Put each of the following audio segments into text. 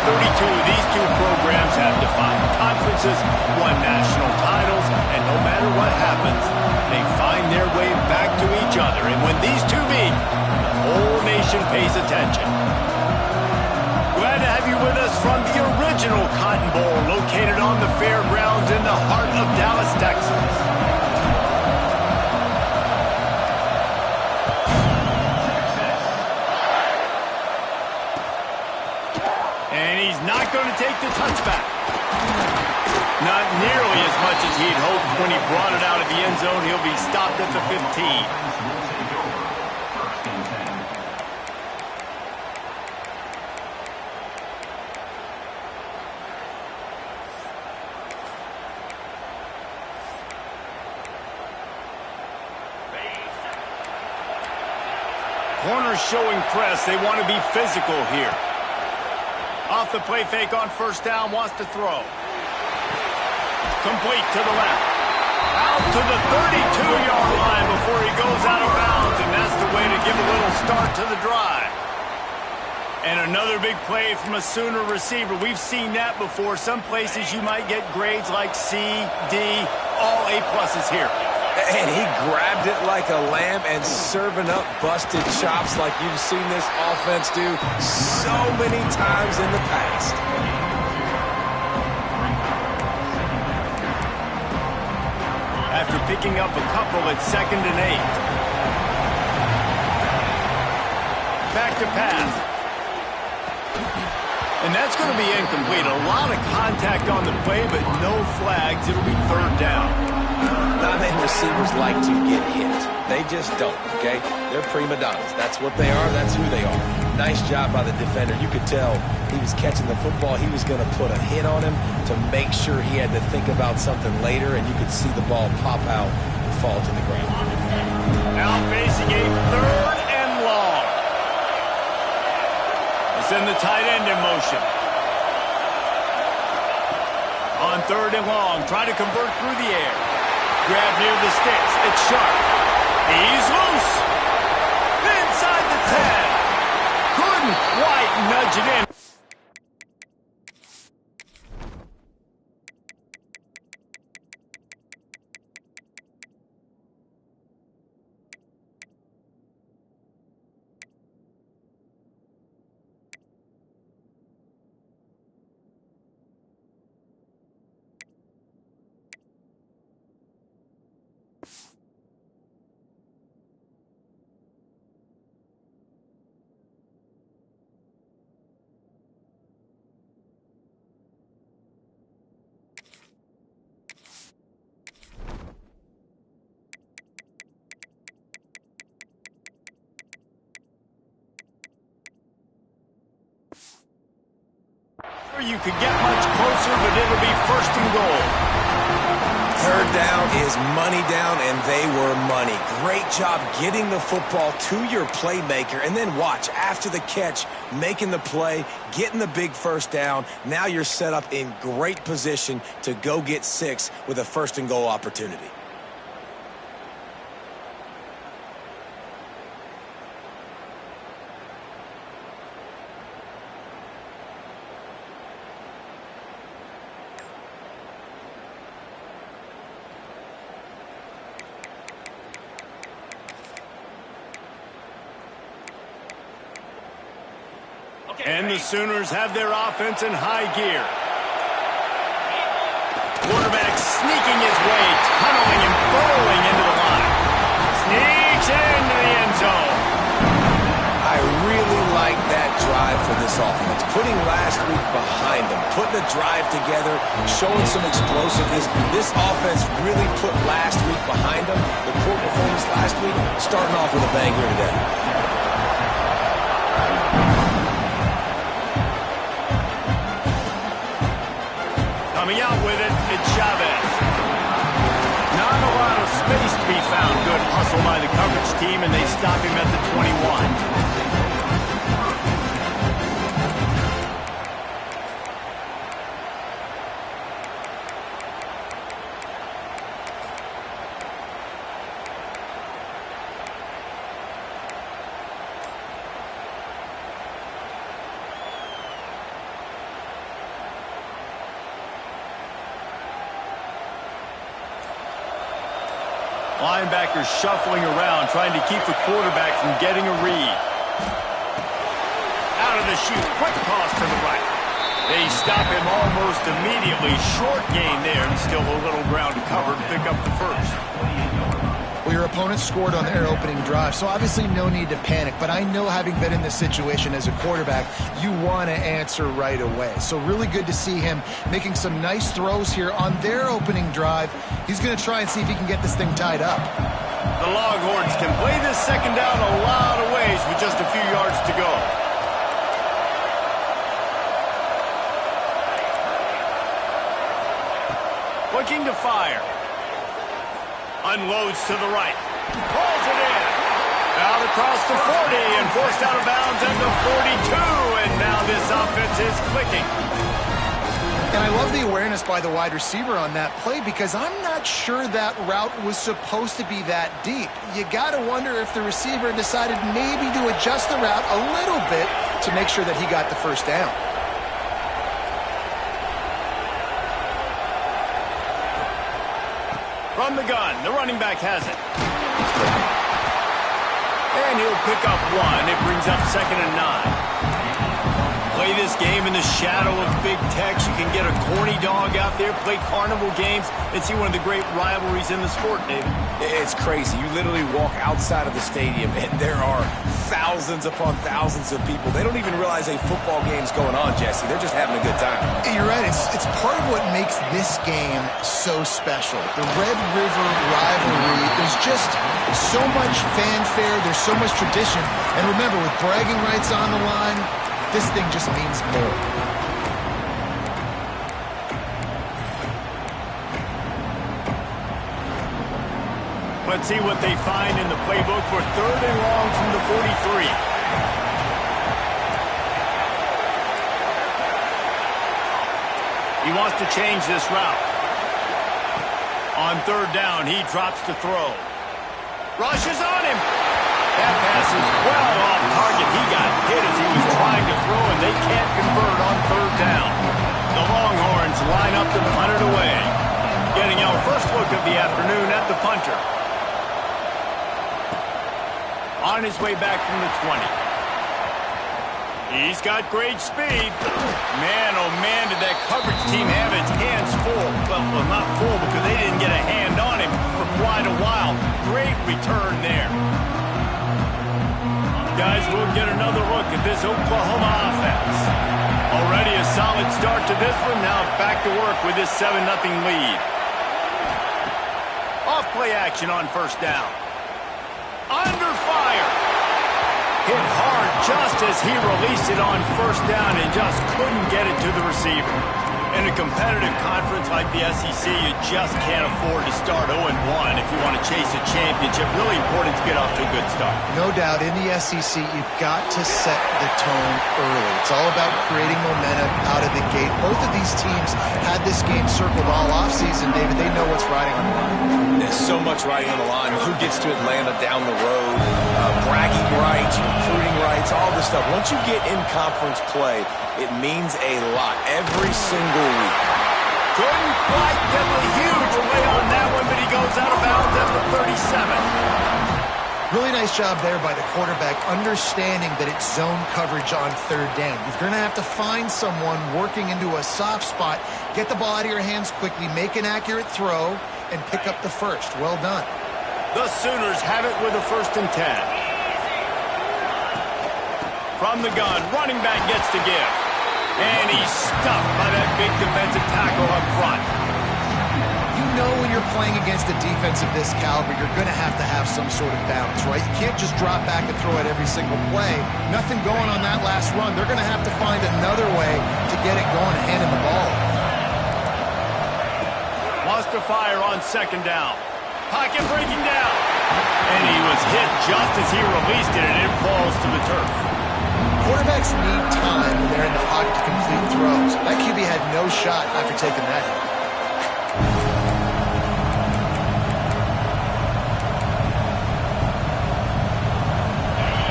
32, these two programs have defined conferences, won national titles, and no matter what happens, they find their way back to each other. And when these two meet, the whole nation pays attention. Glad to have you with us from the original Cotton Bowl, located on the fairgrounds in the heart of Dallas, Texas. And he's not going to take the touchback. Not nearly as much as he'd hoped when he brought it out of the end zone. He'll be stopped at the 15. Corners showing press. They want to be physical here. Off the play fake on first down, wants to throw. Complete to the left. Out to the 32-yard line before he goes out of bounds, and that's the way to give a little start to the drive. And another big play from a Sooner receiver. We've seen that before. Some places you might get grades like C, D, all A-pluses here. And he grabbed it like a lamb and serving up busted chops like you've seen this offense do so many times in the past. After picking up a couple at 2nd and 8. Back to pass. And that's going to be incomplete. A lot of contact on the play, but no flags. It'll be 3rd down. Not many receivers like to get hit. They just don't, okay? They're prima donnas. That's what they are. That's who they are. Nice job by the defender. You could tell he was catching the football. He was going to put a hit on him to make sure he had to think about something later, and you could see the ball pop out and fall to the ground. Now facing a 3rd and long. It's in the tight end in motion. On 3rd and long, trying to convert through the air. Grab near the sticks. It's sharp. He's loose. Inside the 10. Couldn't quite nudge it in. You could get much closer, but it'll be 1st and goal. 3rd down is money down, and they were money. Great job getting the football to your playmaker, and then watch, after the catch, making the play, getting the big 1st down. Now you're set up in great position to go get 6 with a 1st and goal opportunity. And the Sooners have their offense in high gear. Quarterback sneaking his way, tunneling and burrowing into the line. Sneaks into the end zone. I really like that drive for this offense. Putting last week behind them, putting a drive together, showing some explosiveness. This offense really put last week behind them. The poor performance last week, starting off with a bang here today. Coming out with it, it's Chavez. Not a lot of space to be found. Good hustle by the coverage team, and they stop him at the 21. Linebackers shuffling around, trying to keep the quarterback from getting a read. Out of the chute, quick toss to the right. They stop him almost immediately. Short gain there, and still a little ground to cover to pick up the first. Well, your opponent scored on their opening drive, so obviously no need to panic. But I know, having been in this situation as a quarterback, you want to answer right away. So really good to see him making some nice throws here on their opening drive. He's going to try and see if he can get this thing tied up. The Longhorns can play this second down a lot of ways with just a few yards to go. Looking to fire. Unloads to the right. Pulls it in. Out across the 40 and forced out of bounds at the 42. And now this offense is clicking. And I love the awareness by the wide receiver on that play, because I'm not sure that route was supposed to be that deep. You got to wonder if the receiver decided maybe to adjust the route a little bit to make sure that he got the first down. From the gun, the running back has it. And he'll pick up one. It brings up 2nd and 9. Play this game in the shadow of Big Tex. You can get a corny dog out there, play carnival games, and see one of the great rivalries in the sport, David. It's crazy. You literally walk outside of the stadium, and there are thousands upon thousands of people. They don't even realize a football game's going on, Jesse. They're just having a good time. You're right. It's part of what makes this game so special. The Red River rivalry, there's just so much fanfare. There's so much tradition. And remember, with bragging rights on the line, this thing just means more. Let's see what they find in the playbook for 3rd and long from the 43. He wants to change this route. On 3rd down, he drops to throw. Rushes on him. That pass is well off target. He got hit as he was trying to throw, and they can't convert on 3rd down. The Longhorns line up to punt it away. Getting our first look of the afternoon at the punter. On his way back from the 20. He's got great speed. Man, oh man, did that coverage team have its hands full. Well, not full, because they didn't get a hand on him for quite a while. Great return there. Guys, we'll get another look at this Oklahoma offense. Already a solid start to this one. Now back to work with this 7-0 lead. Off play action on 1st down. Under fire. Hit hard just as he released it on 1st down and just couldn't get it to the receiver. In a competitive conference like the SEC, you just can't afford to start 0-1 if you want to chase a championship. Really important to get off to a good start. No doubt, in the SEC, you've got to set the tone early. It's all about creating momentum out of the gate. Both of these teams had this game circled all offseason, David. They know what's riding on the line. There's so much riding on the line. Who gets to Atlanta down the road? Bragging rights, recruiting rights, all this stuff. Once you get in conference play, it means a lot every single week. Couldn't quite get the huge play on that one, but he goes out of bounds at the 37. Really nice job there by the quarterback, understanding that it's zone coverage on 3rd down. You're going to have to find someone working into a soft spot, get the ball out of your hands quickly, make an accurate throw, and pick up the first. Well done. The Sooners have it with a 1st and 10. From the gun, running back gets to give. And he's stuffed by that big defensive tackle up front. You know when you're playing against a defense of this caliber, you're going to have some sort of balance, right? You can't just drop back and throw it every single play. Nothing going on that last run. They're going to have to find another way to get it going and hand him the ball. Wants to fire on 2nd down. Pocket breaking down. And he was hit just as he released it, and it falls to the turf. Quarterbacks need time when they're in the pocket to complete throws. That QB had no shot after taking that hit.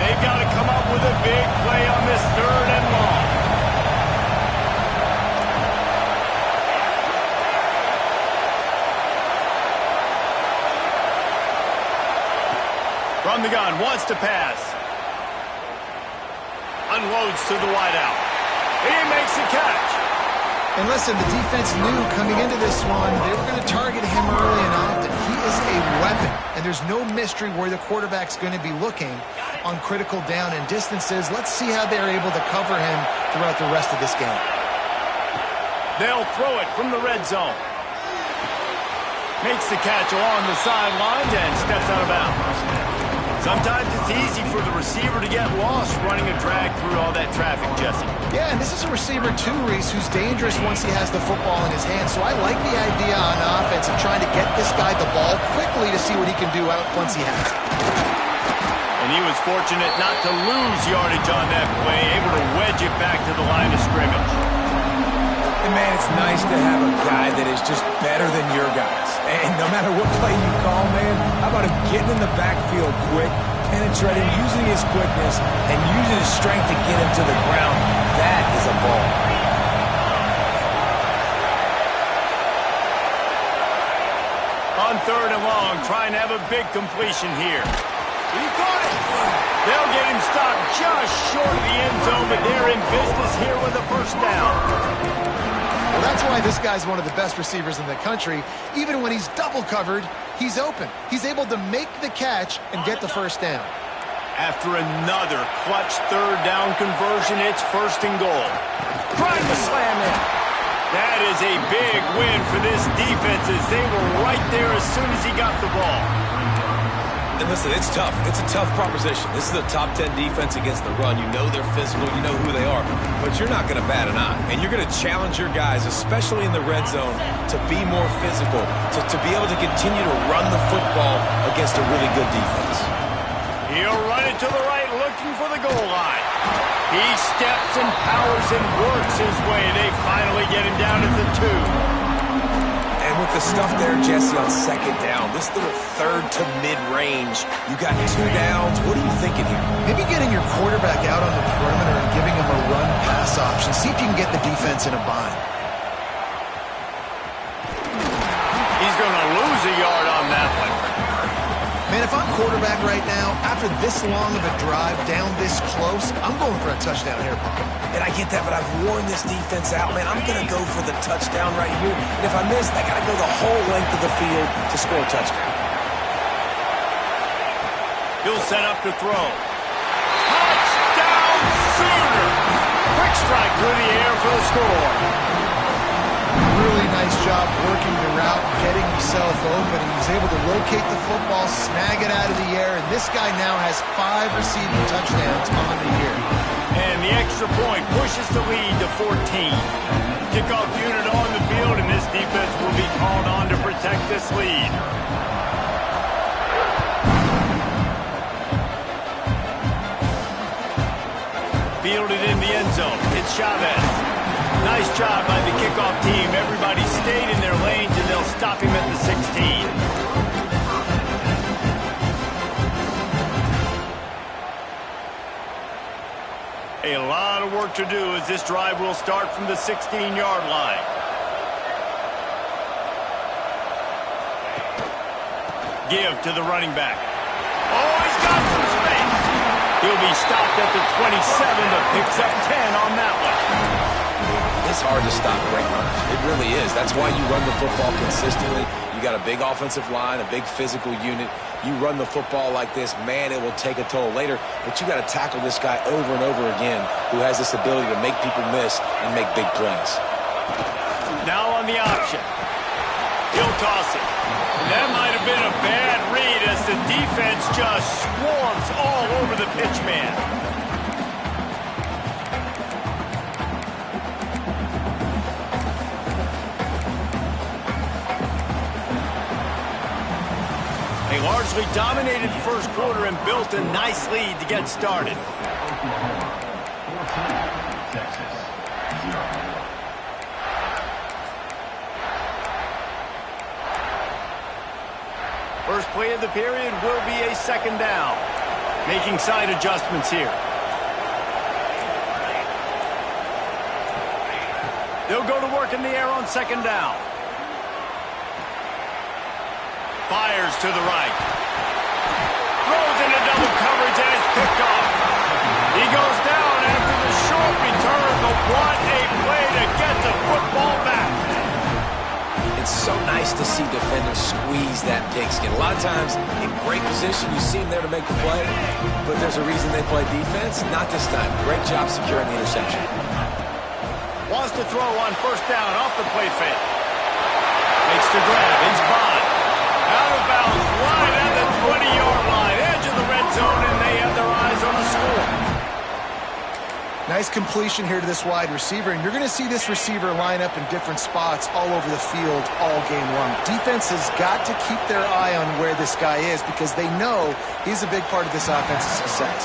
They've got to come up with a big play on this 3rd and long. shotgun, wants to pass. Unloads to the wideout. He makes the catch. And listen, the defense knew coming into this one they were going to target him early and often. He is a weapon, and there's no mystery where the quarterback's going to be looking on critical down and distances. Let's see how they're able to cover him throughout the rest of this game. They'll throw it from the red zone. Makes the catch along the sidelines and steps out of bounds. Sometimes it's easy for the receiver to get lost running a drag through all that traffic, Jesse. Yeah, and this is a receiver too, Reese, who's dangerous once he has the football in his hands. So I like the idea on offense of trying to get this guy the ball quickly to see what he can do out once he has it. And he was fortunate not to lose yardage on that play, able to wedge it back to the line of scrimmage. And man, it's nice to have a guy that is just better than your guys. And no matter what play you call, man, how about him getting in the backfield quick, penetrating, using his quickness, and using his strength to get him to the ground. That is a ball. On 3rd and long, trying to have a big completion here. He caught it. They'll get him stopped just short of the end zone, but they're in business here with a first down. Well, that's why this guy's one of the best receivers in the country. Even when he's double covered, he's open. He's able to make the catch and get the first down. After another clutch 3rd down conversion, it's 1st and goal. Trying to slam in. That is a big win for this defense as they were right there as soon as he got the ball. And listen, it's tough. It's a tough proposition. This is a top 10 defense against the run. You know they're physical. You know who they are. But you're not going to bat an eye. And you're going to challenge your guys, especially in the red zone, to be more physical, to be able to continue to run the football against a really good defense. He'll run it to the right, looking for the goal line. He steps and powers and works his way. They finally get him down at the 2. And with the stuff there, Jesse, on 2nd down, this little 3rd to mid-range, you got 2 downs. What are you thinking here? Maybe getting your quarterback out on the perimeter and giving him a run-pass option. See if you can get the defense in a bind. He's going to lose a yard on that one. Man, if I'm quarterback right now, after this long of a drive down this close, I'm going for a touchdown here. And I get that, but I've worn this defense out, man. I'm going to go for the touchdown right here. And if I miss, I got to go the whole length of the field to score a touchdown. He'll set up to throw. Touchdown Sooner! Quick strike through the air for the score. Really nice job working the route, getting himself open. He was able to locate the football, snag it out of the air, and this guy now has 5 receiving touchdowns on the year. And the extra point pushes the lead to 14. Kickoff unit on the field, and this defense will be called on to protect this lead. Fielded in the end zone. It's Chavez. Nice job by the kickoff team. Everybody stayed in their lanes, and they'll stop him at the 16. A lot of work to do as this drive will start from the 16-yard line. Give to the running back. Oh, he's got some space. He'll be stopped at the 27, but picks up 10 on that one. It's hard to stop great runners. It really is. That's why you run the football consistently. You got a big offensive line, a big physical unit. You run the football like this, man, it will take a toll later. But you got to tackle this guy over and over again who has this ability to make people miss and make big plays. Now on the option. He'll toss it. And that might have been a bad read as the defense just swarms all over the pitch man. They largely dominated the first quarter and built a nice lead to get started. First play of the period will be a 2nd down. Making side adjustments here. They'll go to work in the air on 2nd down. Fires to the right. Throws into double picked off. He goes down after the short return, but what a play to get the football back. It's so nice to see defenders squeeze that pigskin. A lot of times, in great position, you see them there to make the play, but there's a reason they play defense. Not this time. Great job securing the interception. Wants to throw on first down off the play fake. Makes the grab. It's Bond. Out of bounds, right at the 20-yard line. Edge of the red zone, and they have their eyes on the score. Nice completion here to this wide receiver, and you're going to see this receiver line up in different spots all over the field all game long. Defense has got to keep their eye on where this guy is because they know he's a big part of this offense's success.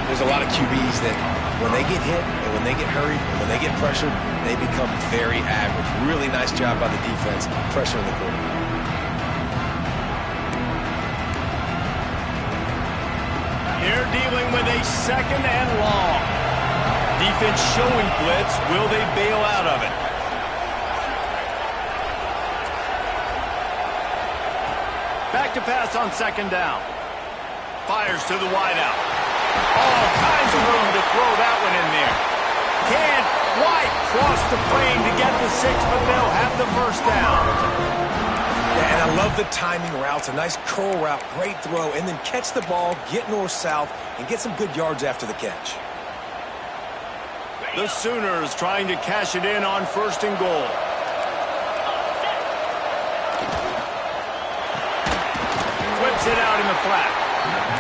There's a lot of QBs that when they get hit and when they get hurried and when they get pressured, they become very average. Really nice job by the defense pressuring the quarterback. They're dealing with a second and long. Defense showing blitz. Will they bail out of it? Back to pass on second down. Fires to the wideout. All kinds of room to throw that one in there. Can't quite cross the plane to get the 6, but they'll have the first down. Yeah, and I love the timing routes. A nice curl route, great throw, and then catch the ball, get north-south, and get some good yards after the catch. The Sooners trying to cash it in on first and goal. Flips it out in the flat.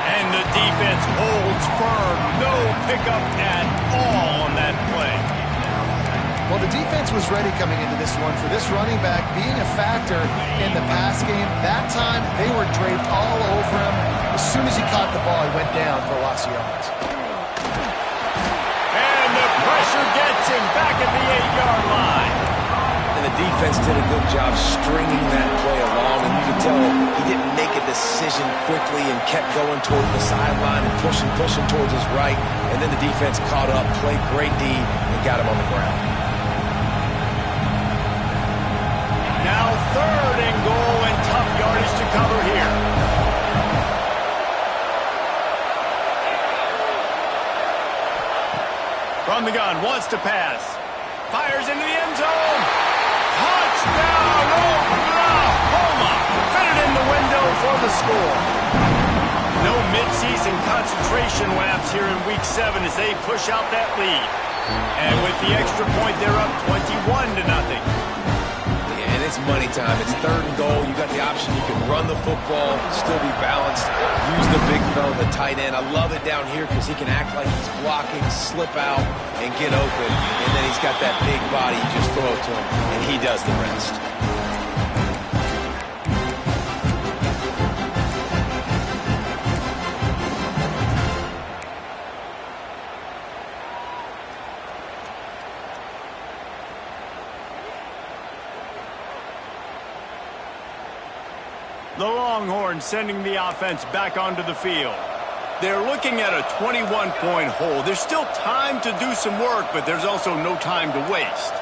And the defense holds firm. No pickup at all on that play. Well, the defense was ready coming into this one for this running back being a factor in the pass game. That time, they were draped all over him. As soon as he caught the ball, he went down for loss of yards. And the pressure gets him back at the 8-yard line. And the defense did a good job stringing that play along, and you can tell he didn't make a decision quickly and kept going toward the sideline and pushing towards his right. And then the defense caught up, played great D, and got him on the ground. Now third and goal and tough yardage to cover here. From the gun, wants to pass. Fires into the end zone. Touchdown, Oklahoma. Fitted in the window for the score. No midseason concentration laps here in Week 7 as they push out that lead. And with the extra point, they're up 21-0. And it's money time. It's third and goal. You got the option. You can run the football, still be balanced, use the big fella, the tight end. I love it down here because he can act like he's blocking, slip out, and get open. And then he's got that big body. You just throw it to him, and he does the rest. The Longhorns sending the offense back onto the field. They're looking at a 21-point hole. There's still time to do some work, but there's also no time to waste.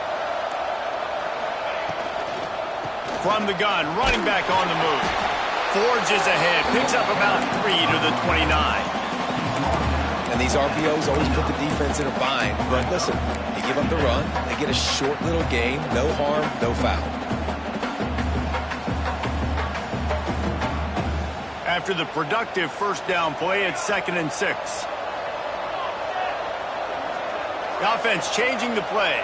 From the gun, running back on the move. Forges ahead, picks up about 3 to the 29. And these RPOs always put the defense in a bind. But listen, they give up the run, they get a short little gain, no harm, no foul. After the productive first down play, it's 2nd and 6. The offense changing the play.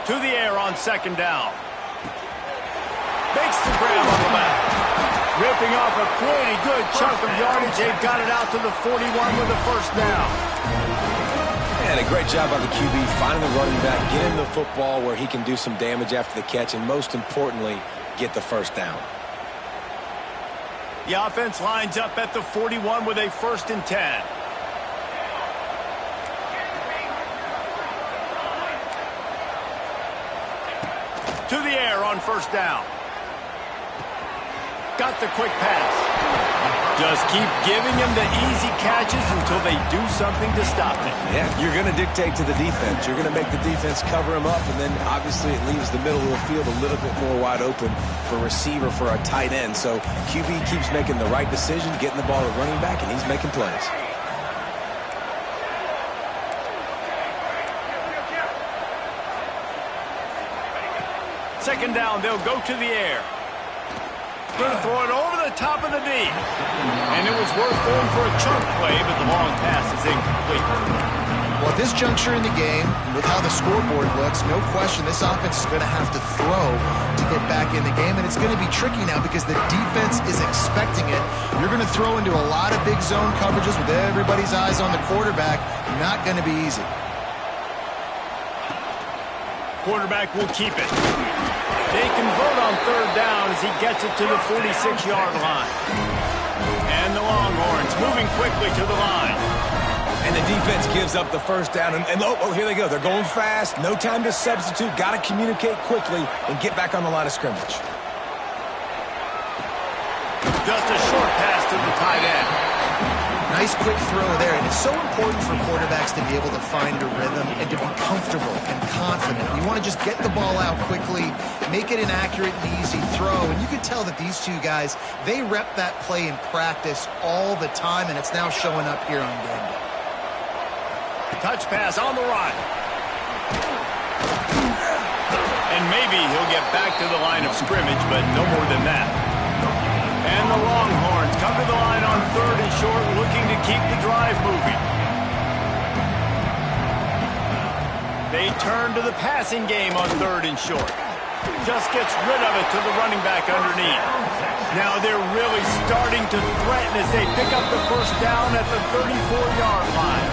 To the air on 2nd down. Makes the grab on the back. Ripping off a pretty good chunk of yardage. They've got it out to the 41 with a first down. And a great job by the QB finding the running back, get him the football where he can do some damage after the catch, and most importantly, get the first down. The offense lines up at the 41 with a 1st and 10. To the air on first down. Got the quick pass. Just keep giving them the easy catches until they do something to stop it. Yeah, you're going to dictate to the defense. You're going to make the defense cover him up, and then obviously it leaves the middle of the field a little bit more wide open for receiver, for a tight end. So QB keeps making the right decision, getting the ball to running back, and he's making plays. Second down, they'll go to the air. Going to throw it over the top of the knee. And it was worth going for a chunk play, but the long pass is incomplete. Well, at this juncture in the game, with how the scoreboard looks, no question this offense is going to have to throw to get back in the game, and it's going to be tricky now because the defense is expecting it. You're going to throw into a lot of big zone coverages with everybody's eyes on the quarterback. Not going to be easy. Quarterback will keep it. They convert on third down as he gets it to the 46-yard line. And the Longhorns moving quickly to the line. And the defense gives up the first down. And oh, here they go. They're going fast. No time to substitute. Got to communicate quickly and get back on the line of scrimmage. Just a short pass to the tight end. Nice quick throw there, and it's so important for quarterbacks to be able to find a rhythm and to be comfortable and confident. You want to just get the ball out quickly, make it an accurate and easy throw, and you can tell that these two guys, they rep that play in practice all the time, and it's now showing up here on game day. Touch pass on the run. And maybe he'll get back to the line of scrimmage, but no more than that. And the Longhorns come to the line on third and short, looking to keep the drive moving. They turn to the passing game on third and short. Just gets rid of it to the running back underneath. Now they're really starting to threaten as they pick up the first down at the 34-yard line.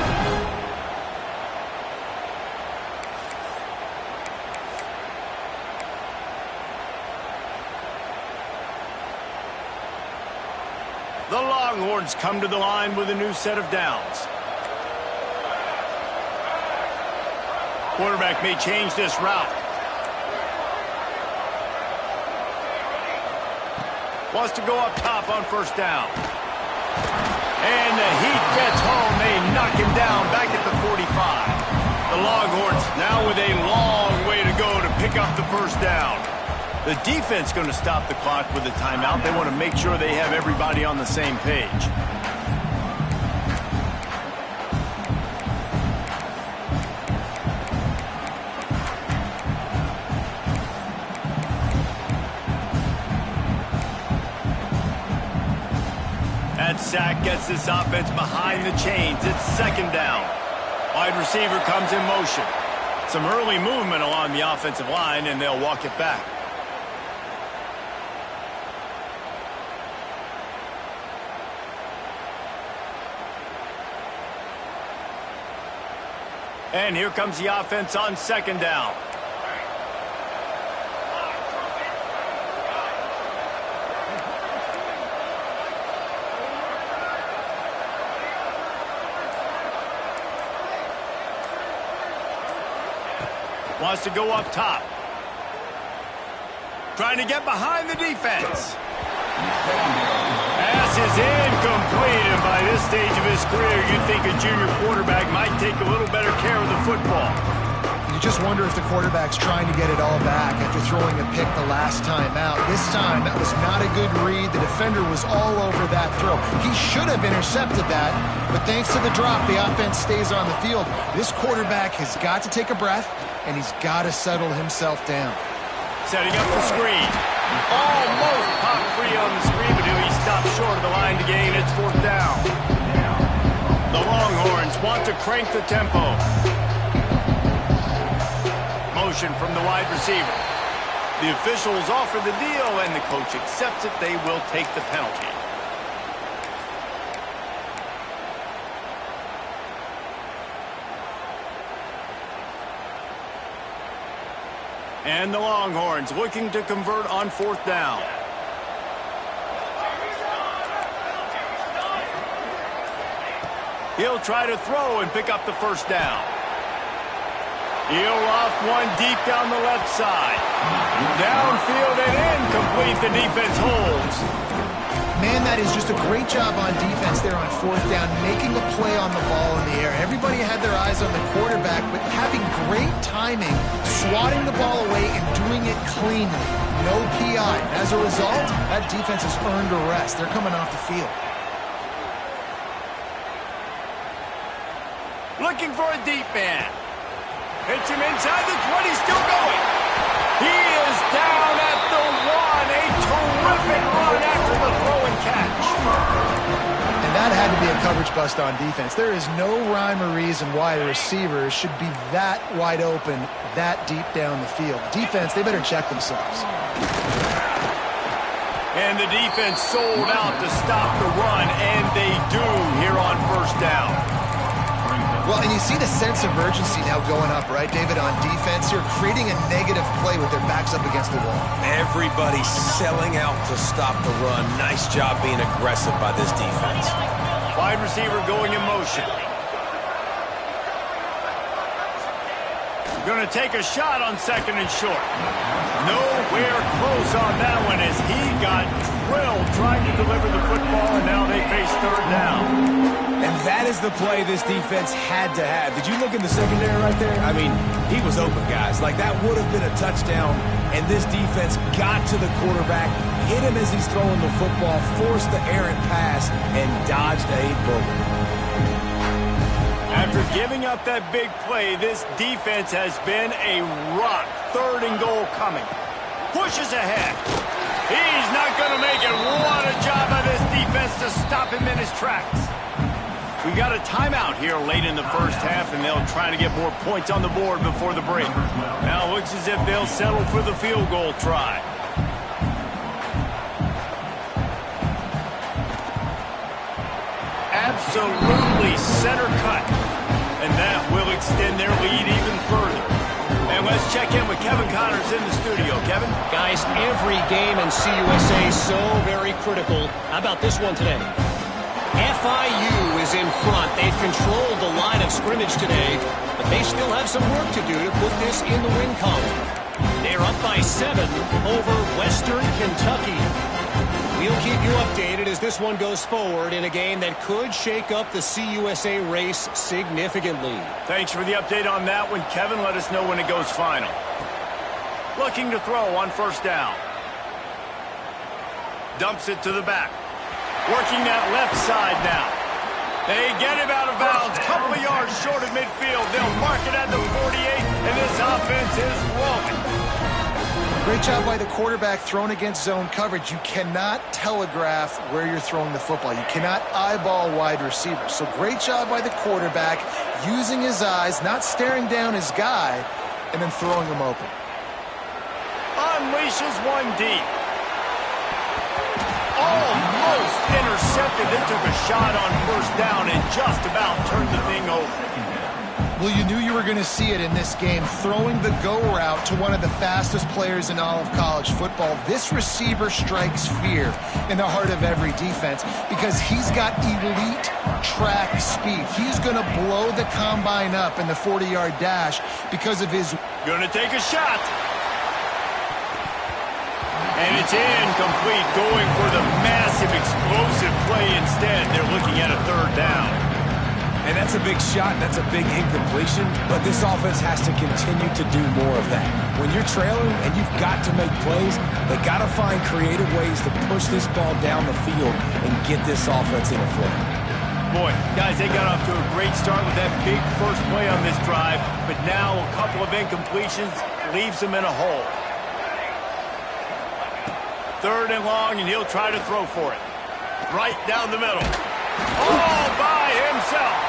The Longhorns come to the line with a new set of downs. Quarterback may change this route. Wants to go up top on first down. And the heat gets home. They knock him down back at the 45. The Longhorns now with a long way to go to pick up the first down. The defense going to stop the clock with a timeout. They want to make sure they have everybody on the same page. That sack gets this offense behind the chains. It's second down. Wide receiver comes in motion. Some early movement along the offensive line, and they'll walk it back. And here comes the offense on second down. Wants to go up top. Trying to get behind the defense. Pass is incomplete, and by this stage of his career, you'd think a junior quarterback might take a little better care of the football. You just wonder if the quarterback's trying to get it all back after throwing a pick the last time out. This time, that was not a good read. The defender was all over that throw. He should have intercepted that, but thanks to the drop, the offense stays on the field. This quarterback has got to take a breath, and he's got to settle himself down. Setting up the screen. Almost popped free on the screen, but he stopped short of the line to gain. It's fourth down. The Longhorns want to crank the tempo. Motion from the wide receiver. The officials offer the deal, and the coach accepts it. They will take the penalty. And the Longhorns looking to convert on fourth down. He'll try to throw and pick up the first down. He'll loft one deep down the left side. Downfield and incomplete. The defense holds. Man, that is just a great job on defense there on fourth down, making a play on the ball in the air. Everybody had their eyes on the quarterback, but having great timing, swatting the ball away and doing it cleanly. No PI. As a result, that defense has earned a rest. They're coming off the field. Looking for a deep man. Hits him inside the 20, still going. He is down at the 1. A terrific run after the throw and catch. And that had to be a coverage bust on defense. There is no rhyme or reason why a receiver should be that wide open, that deep down the field. Defense, they better check themselves. And the defense sold out to stop the run, and they do here on first down. Well, and you see the sense of urgency now going up, right, David, on defense here, creating a negative play with their backs up against the wall. Everybody selling out to stop the run. Nice job being aggressive by this defense. Wide receiver going in motion. Going to take a shot on second and short. Nowhere close on that one as he got drilled trying to deliver the football, and now they face third down. And that is the play this defense had to have. Did you look in the secondary right there? I mean, he was open, guys. Like, that would have been a touchdown, and this defense got to the quarterback, hit him as he's throwing the football, forced the errant pass, and dodged a bullet. After giving up that big play, this defense has been a rock. Third and goal coming. Pushes ahead. He's not going to make it. What a job by this defense to stop him in his tracks. We got a timeout here late in the first half, and they'll try to get more points on the board before the break. Now it looks as if they'll settle for the field goal try. Absolutely center cut. And that will extend their lead even further. And let's check in with Kevin Connors in the studio. Kevin? Guys, every game in CUSA so very critical. How about this one today? FIU is in front. They've controlled the line of scrimmage today, but they still have some work to do to put this in the win column. They're up by 7 over Western Kentucky. We'll keep you updated as this one goes forward in a game that could shake up the CUSA race significantly. Thanks for the update on that one, Kevin. Let us know when it goes final. Looking to throw on first down. Dumps it to the back. Working that left side now. They get him out of bounds. Couple of yards short of midfield. They'll mark it at the 48, and this offense is rolling. Great job by the quarterback thrown against zone coverage. You cannot telegraph where you're throwing the football. You cannot eyeball wide receivers. So great job by the quarterback using his eyes, not staring down his guy, and then throwing him open. Unleashes one deep. Almost intercepted. They took a shot on first down and just about turned the thing over. Well, you knew you were going to see it in this game, throwing the go route to one of the fastest players in all of college football. This receiver strikes fear in the heart of every defense because he's got elite track speed. He's going to blow the combine up in the 40-yard dash because of his... Going to take a shot. And it's incomplete, going for the massive explosive play instead. They're looking at a third down. And that's a big shot, that's a big incompletion, but this offense has to continue to do more of that. When you're trailing and you've got to make plays, they got to find creative ways to push this ball down the field and get this offense in a flow. Boy, guys, they got off to a great start with that big first play on this drive, but now a couple of incompletions leaves them in a hole. Third and long, and he'll try to throw for it. Right down the middle. All by himself.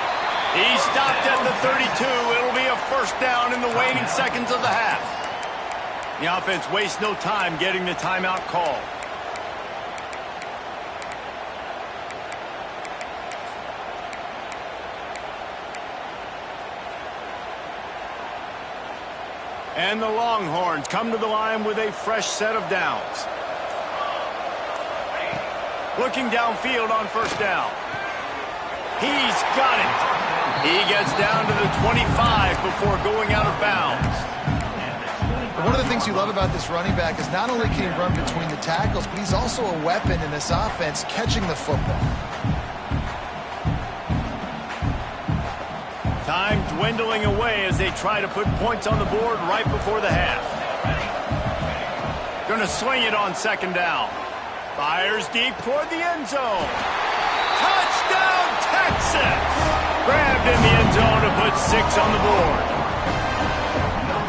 He stopped at the 32. It'll be a first down in the waning seconds of the half. The offense wastes no time getting the timeout called. And the Longhorns come to the line with a fresh set of downs. Looking downfield on first down. He's got it. He gets down to the 25 before going out of bounds. But one of the things you love about this running back is not only can he run between the tackles, but he's also a weapon in this offense catching the football. Time dwindling away as they try to put points on the board right before the half. Going to swing it on second down. Fires deep toward the end zone. Touchdown, Texas! Grabbed in the end zone to put 6 on the board.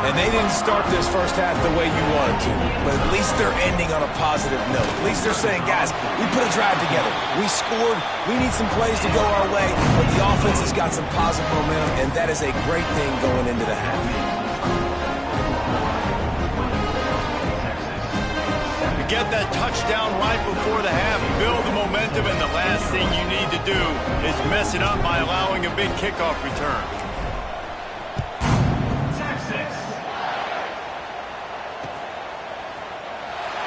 And they didn't start this first half the way you wanted to, but at least they're ending on a positive note. At least they're saying, guys, we put a drive together. We scored. We need some plays to go our way, but the offense has got some positive momentum, and that is a great thing going into the half. To get that touchdown right before the half, build the momentum, and the last thing you need to do is mess it up by allowing a big kickoff return.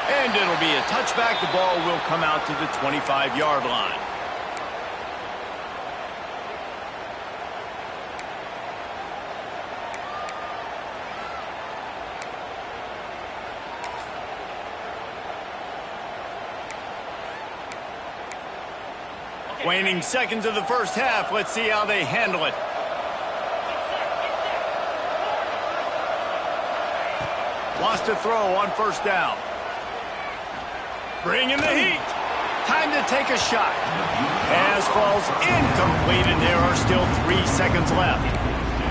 And it'll be a touchback. The ball will come out to the 25-yard line. Waning seconds of the first half. Let's see how they handle it. Wants to throw on first down. Bringing the heat. Time to take a shot. Pass falls incomplete, and there are still 3 seconds left.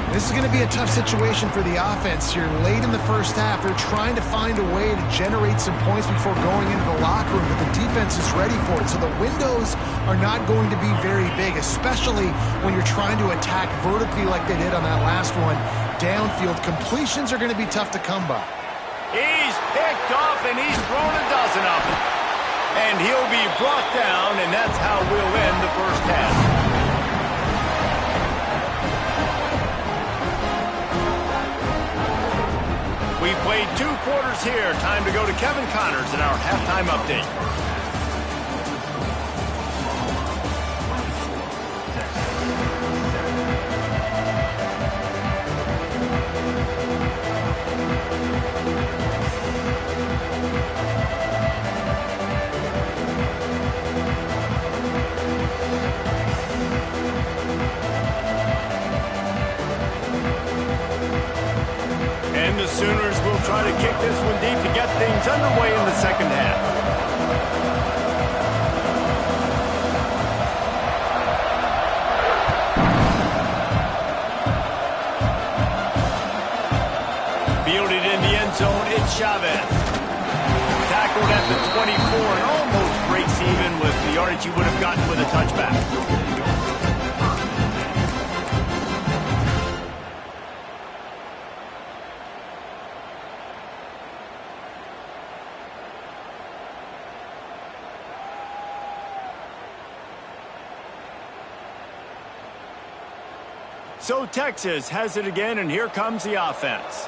This is going to be a tough situation for the offense here. Late in the first half, they're trying to find a way to generate some points before going into the locker room, but the defense is ready for it. So the windows are not going to be very big, especially when you're trying to attack vertically like they did on that last one. Downfield completions are going to be tough to come by. He's picked off, and he's thrown a dozen of them. And he'll be brought down, and that's how we'll end the first half. We've played 2 quarters here. Time to go to Kevin Connors in our halftime update. And the Sooners will try to kick this one deep to get things underway in the second half. Fielded in the end zone, it's Chavez. Tackled at the 24 and almost breaks even with the yardage he would have gotten with a touchback. So Texas has it again, and here comes the offense.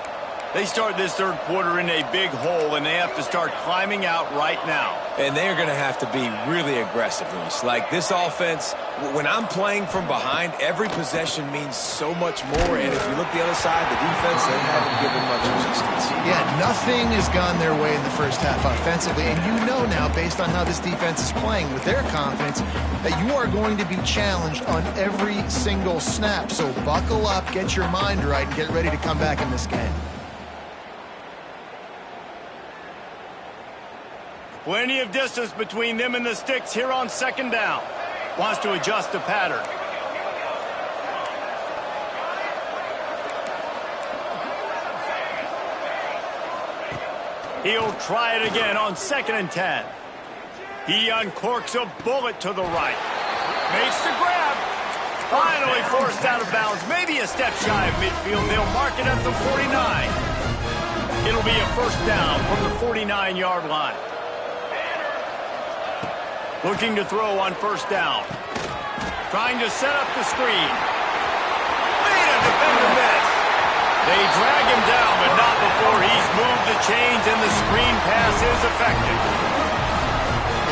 They start this third quarter in a big hole, and they have to start climbing out right now. And they're going to have to be really aggressive, Luis. Like this offense, when I'm playing from behind, every possession means so much more. And if you look the other side, the defense, they haven't given much resistance. Yeah, nothing has gone their way in the first half offensively. And you know now, based on how this defense is playing with their confidence, that you are going to be challenged on every single snap. So buckle up, get your mind right, and get ready to come back in this game. Plenty of distance between them and the sticks here on second down. Wants to adjust the pattern. He'll try it again on 2nd and 10. He uncorks a bullet to the right. Makes the grab. Finally forced out of bounds. Maybe a step shy of midfield. They'll mark it at the 49. It'll be a first down from the 49-yard line. Looking to throw on first down. Trying to set up the screen. Made a defender miss. They drag him down, but not before he's moved the chains and the screen pass is effective.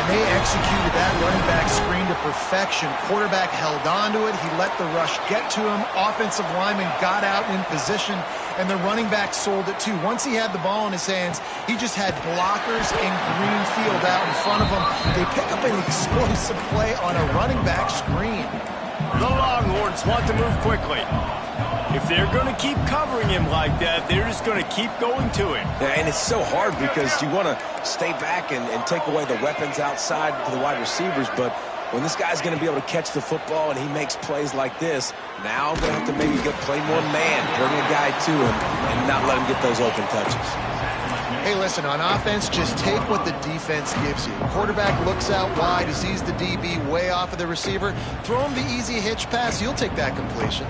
And they executed that running back screen to perfection. Quarterback held on to it. He let the rush get to him. Offensive lineman got out in position, and the running back sold it too. Once he had the ball in his hands, he just had blockers and green field out in front of him. They pick up an explosive play on a running back screen. The Longhorns want to move quickly. If they're going to keep covering him like that, they're just going to keep going to him. Yeah, and it's so hard because you want to stay back and take away the weapons outside to the wide receivers, but when this guy's going to be able to catch the football and he makes plays like this, now I'm going to have to maybe play more man, bring a guy to him, and not let him get those open touches. Hey, listen, on offense, just take what the defense gives you. Quarterback looks out wide, he sees the DB way off of the receiver. Throw him the easy hitch pass, you'll take that completion.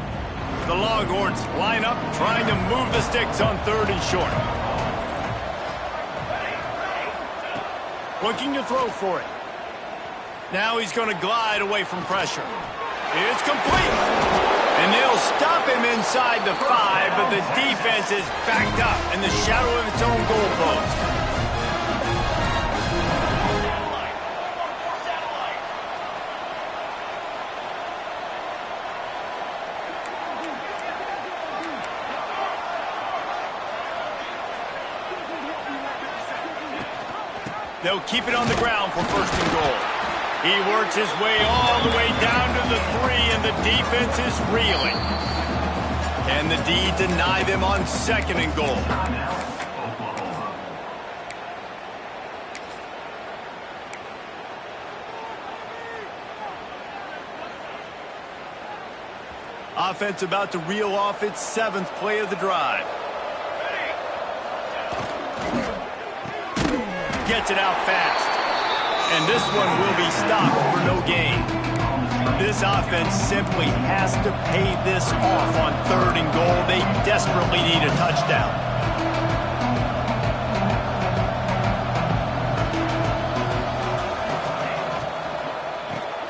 The Longhorns line up, trying to move the sticks on 3rd and short. Looking to throw for it. Now he's going to glide away from pressure. It's complete. And they'll stop him inside the 5, but the defense is backed up in the shadow of its own goalpost. They'll keep it on the ground for 1st and goal. He works his way all the way down to the 3, and the defense is reeling. Can the D deny them on 2nd and goal? Offense about to reel off its 7th play of the drive. Gets it out fast. And this one will be stopped for no gain. This offense simply has to pay this off on 3rd and goal. They desperately need a touchdown.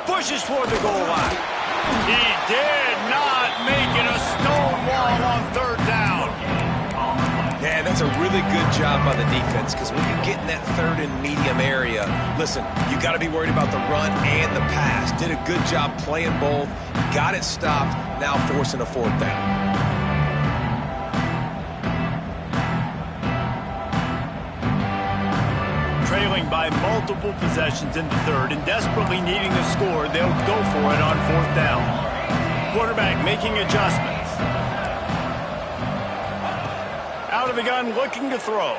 Pushes for the goal line. He did not make it a stone wall on 3rd down. Yeah, that's a really good job by the defense because when you get in that 3rd and medium area, listen, you got to be worried about the run and the pass. Did a good job playing both, got it stopped, now forcing a 4th down. Trailing by multiple possessions in the 3rd and desperately needing a score, they'll go for it on 4th down. Quarterback making adjustments. Out of the gun, looking to throw.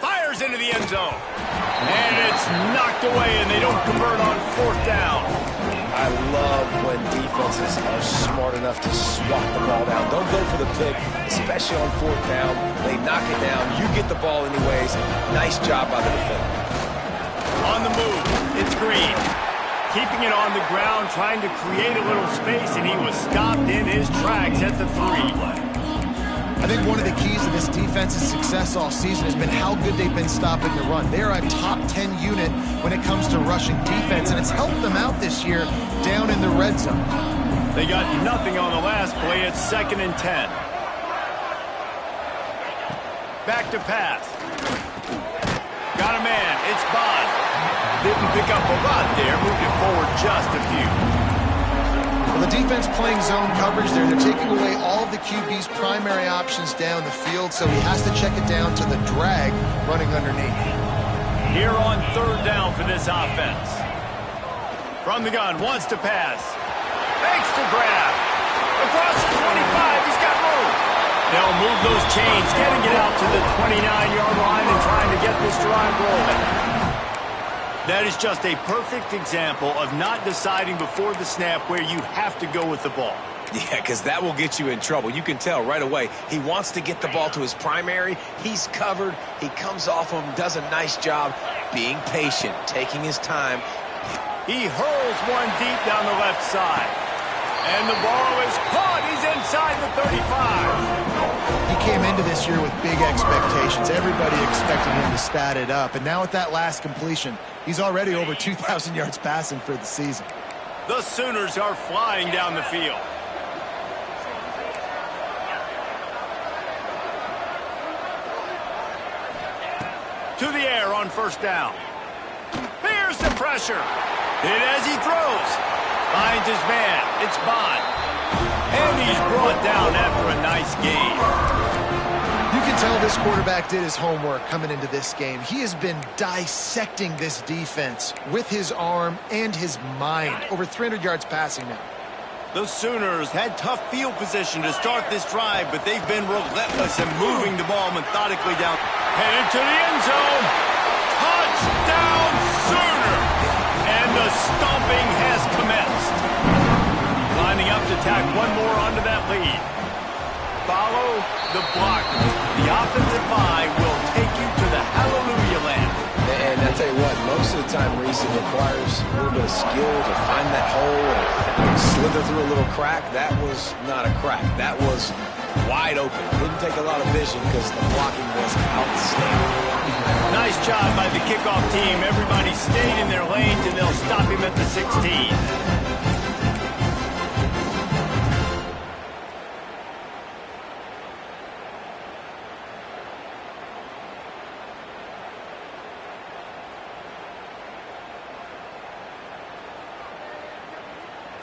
Fires into the end zone. And it's knocked away, and they don't convert on 4th down. I love when defenses are smart enough to swat the ball down. Don't go for the pick, especially on 4th down. They knock it down. You get the ball anyways. Nice job by the defender. On the move, it's Green. Keeping it on the ground, trying to create a little space, and he was stopped in his tracks at the 3. I think one of the keys to this defense's success all season has been how good they've been stopping the run. They are a top 10 unit when it comes to rushing defense, and it's helped them out this year down in the red zone. They got nothing on the last play. It's 2nd and 10. Back to pass. Got a man. It's Bond. Didn't pick up a lot there. Moved it forward just a few. Well, the defense playing zone coverage there. They're taking away all of the QB's primary options down the field, so he has to check it down to the drag running underneath. Here on 3rd down for this offense. From the gun, wants to pass. Makes the grab. Across the 25, he's got room. They'll move those chains, getting it out to the 29-yard line and trying to get this drive rolling. That is just a perfect example of not deciding before the snap where you have to go with the ball. Yeah, because that will get you in trouble. You can tell right away. He wants to get the ball to his primary. He's covered. He comes off him, does a nice job being patient, taking his time. He hurls one deep down the left side. And the ball is caught. He's inside the 35. He came into this year with big expectations. Everybody expected him to stat it up. And now with that last completion, he's already over 2,000 yards passing for the season. The Sooners are flying down the field. To the air on 1st down. Here's Here's the pressure. Hit as he throws. Finds his man. It's Bond. And he's brought down after a nice gain. You can tell this quarterback did his homework coming into this game. He has been dissecting this defense with his arm and his mind. Over 300 yards passing now. The Sooners had tough field position to start this drive, but they've been relentless in moving the ball methodically down. Headed to the end zone. Touchdown, Sooner! And the stomping has commenced. Lining up to tack one more onto that lead. Follow the blockers. The offensive line will take you to the hallelujah land. And I tell you what, most of the time, Reese, it requires a little bit of skill to find that hole and slither through a little crack. That was not a crack. That was wide open. Didn't take a lot of vision because the blocking was outstanding. Nice job by the kickoff team. Everybody stayed in their lanes, and they'll stop him at the 16.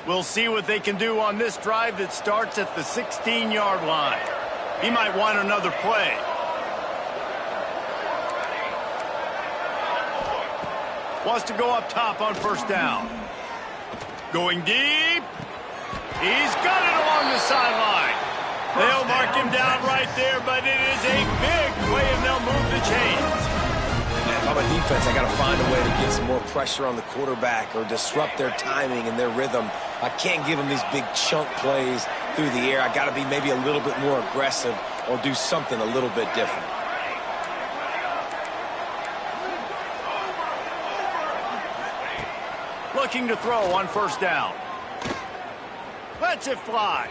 We'll see what they can do on this drive that starts at the 16-yard line. He might want another play. Wants to go up top on first down. Going deep. He's got it along the sideline. They'll mark him down right there, but it is a big play, and they'll move the chains. If I'm a defense, I got to find a way to get some more pressure on the quarterback or disrupt their timing and their rhythm. I can't give them these big chunk plays through the air. I got to be maybe a little bit more aggressive or do something a little bit different. Looking to throw on first down. Lets it fly.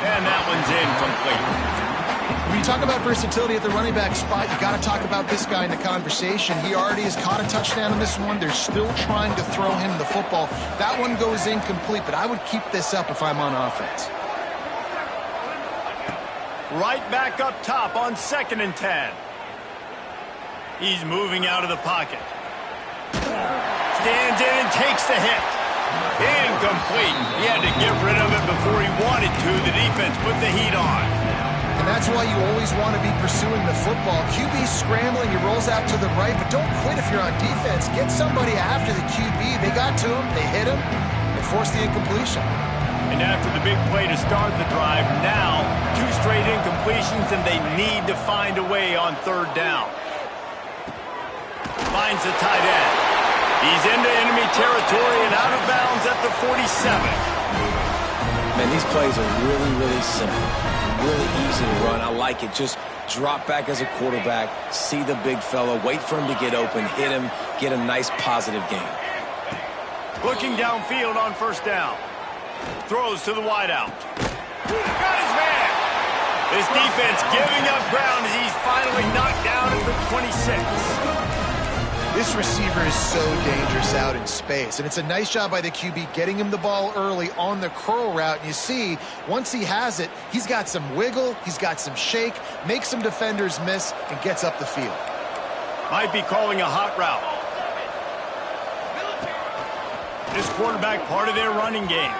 And that one's incomplete. When you talk about versatility at the running back spot, you got to talk about this guy in the conversation. He already has caught a touchdown in this one. They're still trying to throw him the football. That one goes incomplete, but I would keep this up if I'm on offense. Right back up top on 2nd and 10. He's moving out of the pocket. Stands in and takes the hit. Incomplete. He had to get rid of it before he wanted to. The defense put the heat on. And that's why you always want to be pursuing the football. QB's scrambling, he rolls out to the right, but don't quit if you're on defense. Get somebody after the QB. They got to him, they hit him, and forced the incompletion. And after the big play to start the drive, now 2 straight incompletions, and they need to find a way on 3rd down. Finds the tight end. He's into enemy territory and out of bounds at the 47. Man, these plays are really, really simple. Really easy to run. I like it. Just drop back as a quarterback, see the big fella, wait for him to get open, hit him, get a nice positive gain. Looking downfield on first down. Throws to the wideout. Got his man. This defense giving up ground as he's finally knocked down at the 26. This receiver is so dangerous out in space, and it's a nice job by the QB getting him the ball early on the curl route. And you see, once he has it, he's got some wiggle, he's got some shake, makes some defenders miss, and gets up the field. Might be calling a hot route. This quarterback part of their running game.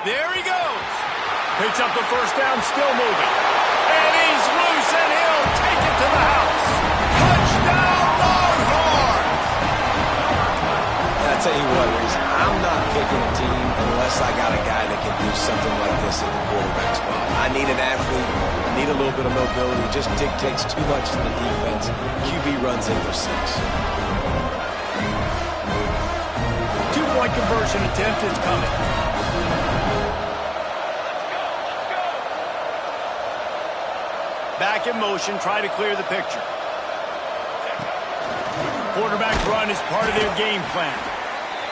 There he goes. Picks up the first down, still moving. And he's loose, and he'll take it to the house. Touchdown, Longhorns! And I tell you what, Reese, I'm not picking a team unless I got a guy that can do something like this at the quarterback spot. I need an athlete. I need a little bit of mobility. It just dictates too much to the defense. QB runs in for 6. 2-point conversion attempt is coming. Back in motion, try to clear the picture. Quarterback run is part of their game plan.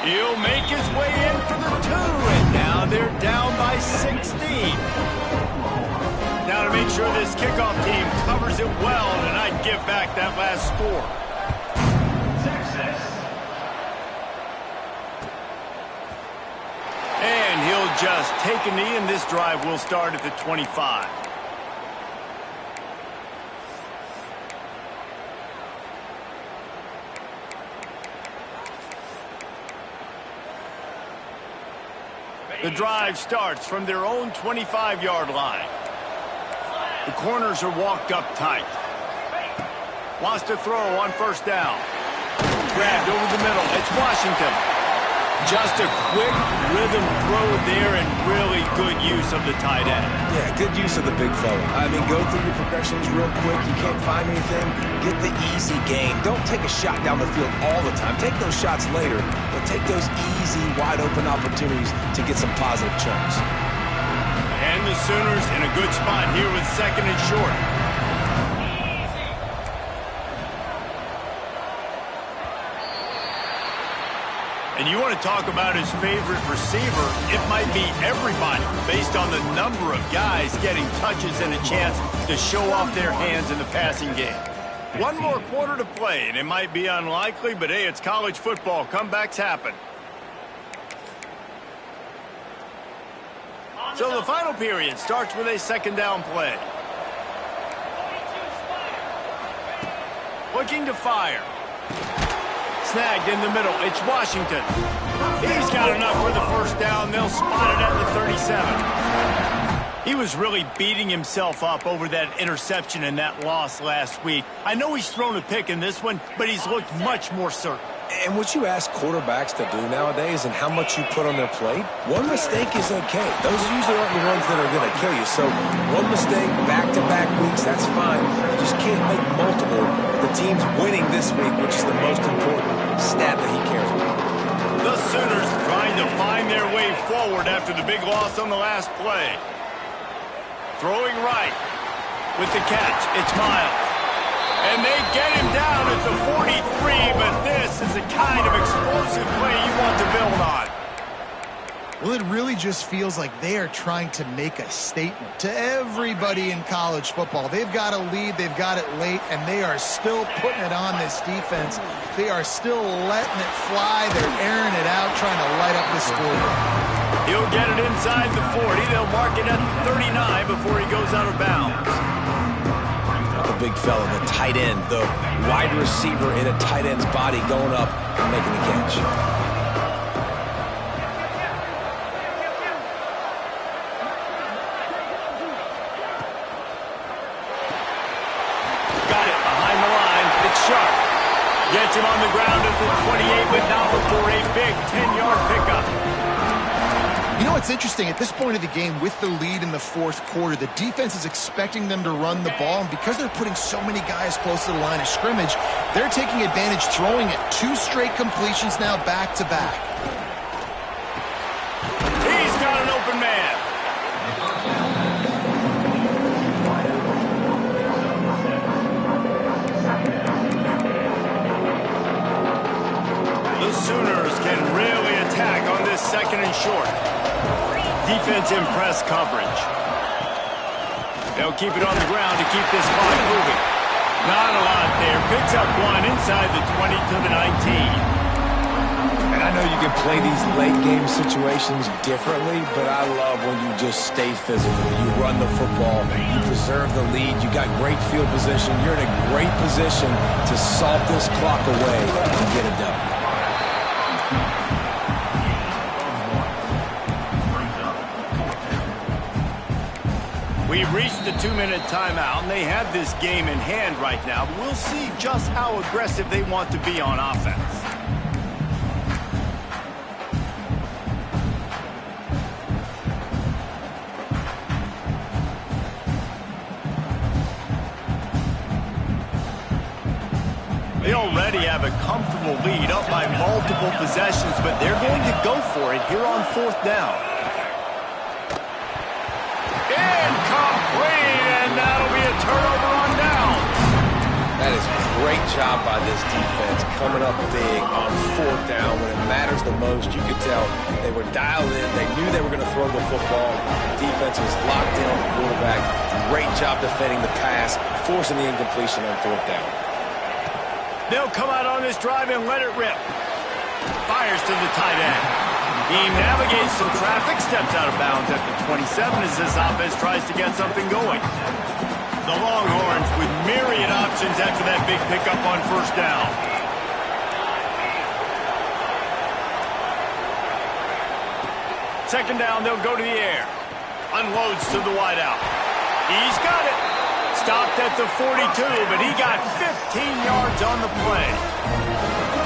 He'll make his way in for the 2, and now they're down by 16. Now to make sure this kickoff team covers it well, and I'd give back that last score. And he'll just take a knee, and this drive will start at the 25. The drive starts from their own 25-yard line. The corners are walked up tight. Wants to throw on first down. Grabbed over the middle. It's Washington. Just a quick rhythm throw there and really good use of the tight end. Yeah, good use of the big fella. I mean, go through your progressions real quick. You can't find anything. Get the easy gain. Don't take a shot down the field all the time. Take those shots later, but take those easy, wide-open opportunities to get some positive chunks. And the Sooners in a good spot here with second and short. And you want to talk about his favorite receiver, it might be everybody based on the number of guys getting touches and a chance to show off their hands in the passing game. One more quarter to play, and it might be unlikely, but hey, it's college football. Comebacks happen. So the final period starts with a second down play. Looking to fire. Snagged in the middle. It's Washington. He's got enough for the first down. They'll spot it at the 37. He was really beating himself up over that interception and that loss last week. I know he's thrown a pick in this one, but he's looked much more certain. And what you ask quarterbacks to do nowadays and how much you put on their plate, one mistake is okay. Those usually aren't the ones that are going to kill you. So one mistake, back-to-back weeks, that's fine. You just can't make multiple. The team's winning this week, which is the most important stat that he cares about. The Sooners trying to find their way forward after the big loss on the last play. Throwing right with the catch. It's Miles. And they get him down at the 43, but this is the kind of explosive play you want to build on. Well, it really just feels like they are trying to make a statement to everybody in college football. They've got a lead, they've got it late, and they are still putting it on this defense. They are still letting it fly. They're airing it out, trying to light up the scoreboard. He'll get it inside the 40. They'll mark it at the 39 before he goes out of bounds. The big fella, the tight end, the wide receiver in a tight end's body going up and making the catch. Got it behind the line. It's Sharp. Gets him on the ground at the 28, but now before a big 10-yard pickup. You know what's interesting? At this point of the game, with the lead in the fourth quarter, the defense is expecting them to run the ball, and because they're putting so many guys close to the line of scrimmage, they're taking advantage, throwing it. 2 straight completions now back-to-back. He's got an open man. The Sooners can really attack on this second and short. Defense in press coverage. They'll keep it on the ground to keep this clock moving. Not a lot there. Picks up one inside the 20 to the 19. And I know you can play these late game situations differently, but I love when you just stay physical. You run the football, you preserve the lead, you got great field position. You're in a great position to salt this clock away and get it done. We've reached the 2-minute timeout, and they have this game in hand right now. We'll see just how aggressive they want to be on offense. They already have a comfortable lead, up by multiple possessions, but they're going to go for it here on fourth down. Incomplete, and that'll be a turnover on downs. That is a great job by this defense, coming up big on fourth down when it matters the most. You could tell they were dialed in. They knew they were going to throw the football. The defense was locked in on the quarterback. Great job defending the pass, forcing the incompletion on fourth down. They'll come out on this drive and let it rip. Fires to the tight end. He navigates some traffic, steps out of bounds at the 27 as this offense tries to get something going. The Longhorns with myriad options after that big pickup on first down. Second down, they'll go to the air. Unloads to the wideout. He's got it. Stopped at the 42, but he got 15 yards on the play.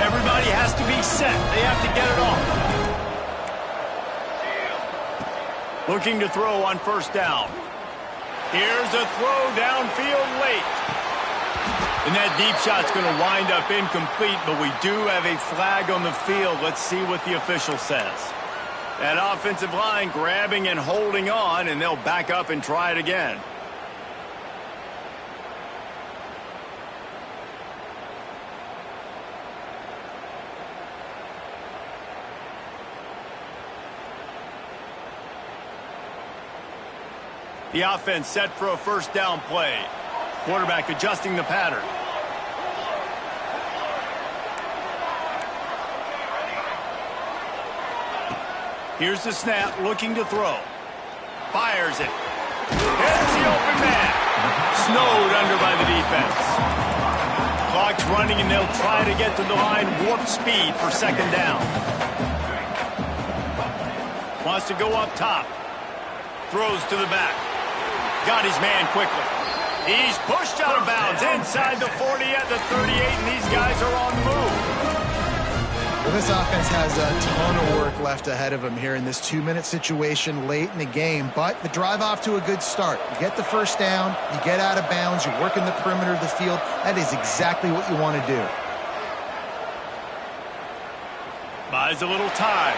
Everybody has to be set. They have to get it off. Looking to throw on first down. Here's a throw downfield late. And that deep shot's going to wind up incomplete, but we do have a flag on the field. Let's see what the official says. That offensive line grabbing and holding on, and they'll back up and try it again. The offense set for a first down play. Quarterback adjusting the pattern. Here's the snap, looking to throw. Fires it. Hits the open man. Snowed under by the defense. Clock's running, and they'll try to get to the line. Warp speed for second down. Wants to go up top. Throws to the back. Got his man quickly. He's pushed out of bounds inside the 40 at the 38, and these guys are on the move. Well, this offense has a ton of work left ahead of them here in this 2-minute situation late in the game, but the drive off to a good start. You get the first down, you get out of bounds, you're working the perimeter of the field. That is exactly what you want to do. Buys a little time.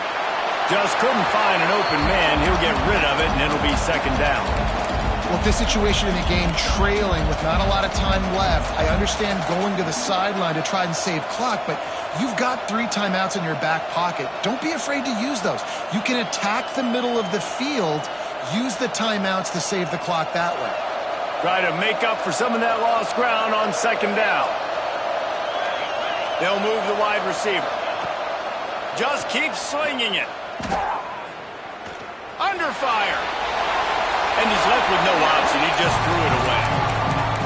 Just couldn't find an open man. He'll get rid of it, and it'll be second down. Well, this situation in the game, trailing with not a lot of time left, I understand going to the sideline to try and save clock, but you've got 3 timeouts in your back pocket. Don't be afraid to use those. You can attack the middle of the field, use the timeouts to save the clock that way. Try to make up for some of that lost ground on second down. They'll move the wide receiver. Just keep slinging it. Under fire. And he's left with no option. He just threw it away.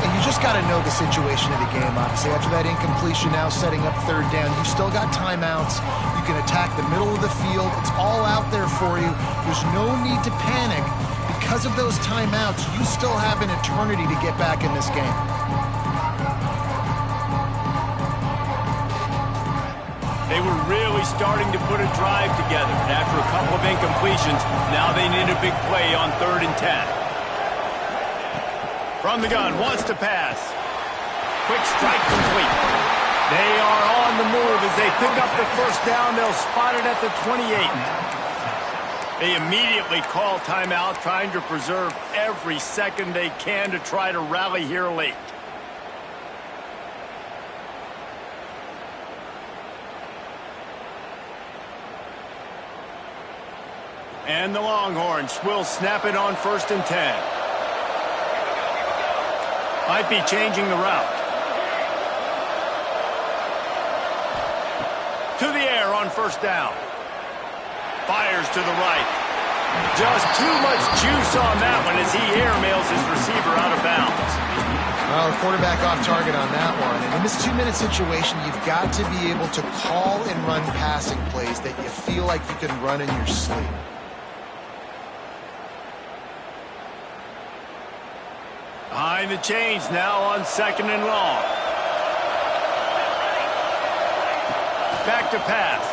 And you just got to know the situation of the game, obviously. After that incompletion, now setting up third down, you've still got timeouts. You can attack the middle of the field. It's all out there for you. There's no need to panic. Because of those timeouts, you still have an eternity to get back in this game. They were really starting to put a drive together. And after a couple of incompletions, now they need a big play on 3rd and 10. From the gun, wants to pass. Quick strike complete. They are on the move as they pick up the first down. They'll spot it at the 28. They immediately call timeout, trying to preserve every second they can to try to rally here late. And the Longhorns will snap it on 1st and 10. Might be changing the route. To the air on first down. Fires to the right. Just too much juice on that one as he airmails his receiver out of bounds. Well, the quarterback off target on that one. And in this 2-minute situation, you've got to be able to call and run passing plays that you feel like you can run in your sleep. Behind the chains now on 2nd and long. Back to pass.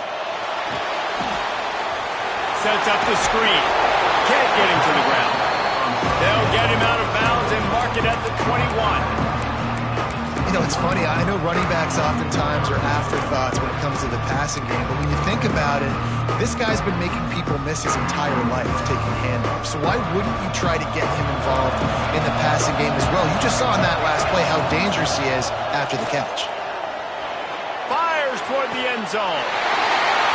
Sets up the screen. Can't get him to the ground. They'll get him out of bounds and mark it at the 21. You know, it's funny. I know running backs oftentimes are afterthoughts when it comes to the passing game, but when you think about it, this guy's been making people miss his entire life taking handoffs. So why wouldn't you try to get him involved in the passing game as well? You just saw in that last play how dangerous he is after the catch. Fires toward the end zone.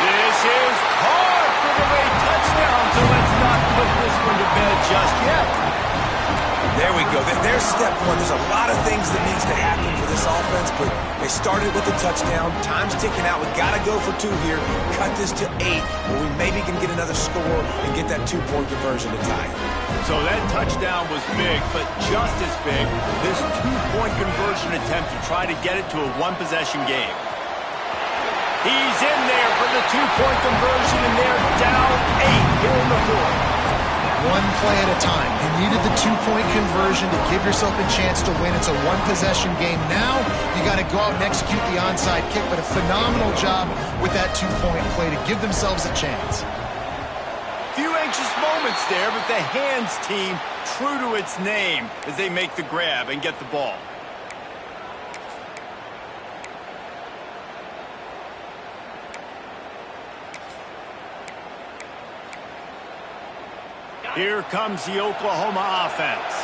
This is caught for the late touchdown, so let's not put this one to bed just yet. There we go. There's step one. There's a lot of things that needs to happen for this offense, but they started with the touchdown. Time's ticking out. We got to go for 2 here. Cut this to 8, where we maybe can get another score and get that 2-point conversion to tie it. So that touchdown was big, but just as big, this 2-point conversion attempt to try to get it to a 1-possession game. He's in there for the 2-point conversion, and they're down 8 here in the one play at a time. You needed the two-point conversion to give yourself a chance to win. It's a one-possession game. Now you got to go out and execute the onside kick, but a phenomenal job with that two-point play to give themselves a chance. Few anxious moments there, but the hands team true to its name as they make the grab and get the ball. Here comes the Oklahoma offense.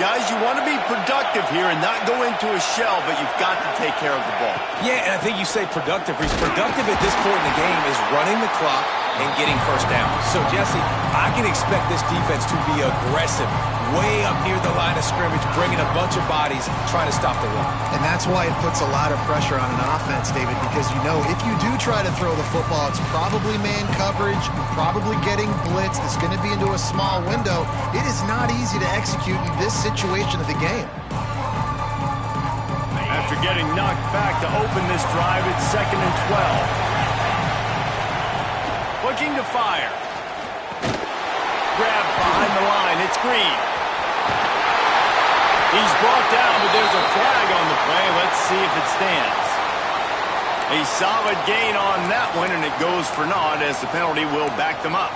Guys, you want to be productive here and not go into a shell, but you've got to take care of the ball. Yeah, and I think you say productive. He's productive at this point in the game is running the clock and getting first down. So, Jesse, I can expect this defense to be aggressive, way up near the line of scrimmage, bringing a bunch of bodies, trying to stop the run. And that's why it puts a lot of pressure on an offense, David, because you know if you do try to throw the football, it's probably man coverage, probably getting blitzed, it's going to be into a small window. It is not easy to execute in this situation of the game. After getting knocked back to open this drive, it's 2nd and 12. Looking to fire. Grab behind the line. It's Green. He's brought down, but there's a flag on the play. Let's see if it stands. A solid gain on that one, and it goes for naught as the penalty will back them up.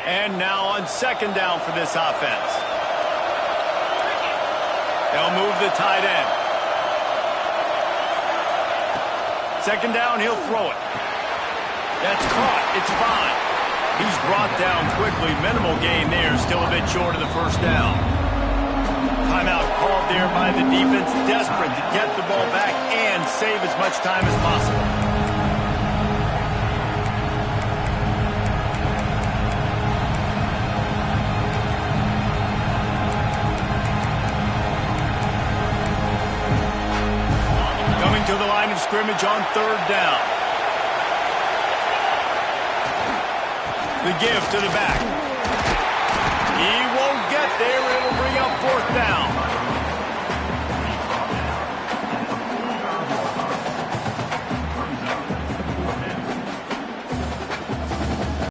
And now on 2nd down for this offense. They'll move the tight end. 2nd down, he'll throw it. That's caught. It's fine. He's brought down quickly. Minimal gain there. Still a bit short of the first down. Timeout called there by the defense. Desperate to get the ball back and save as much time as possible. To the line of scrimmage on 3rd down. The give to the back. He won't get there.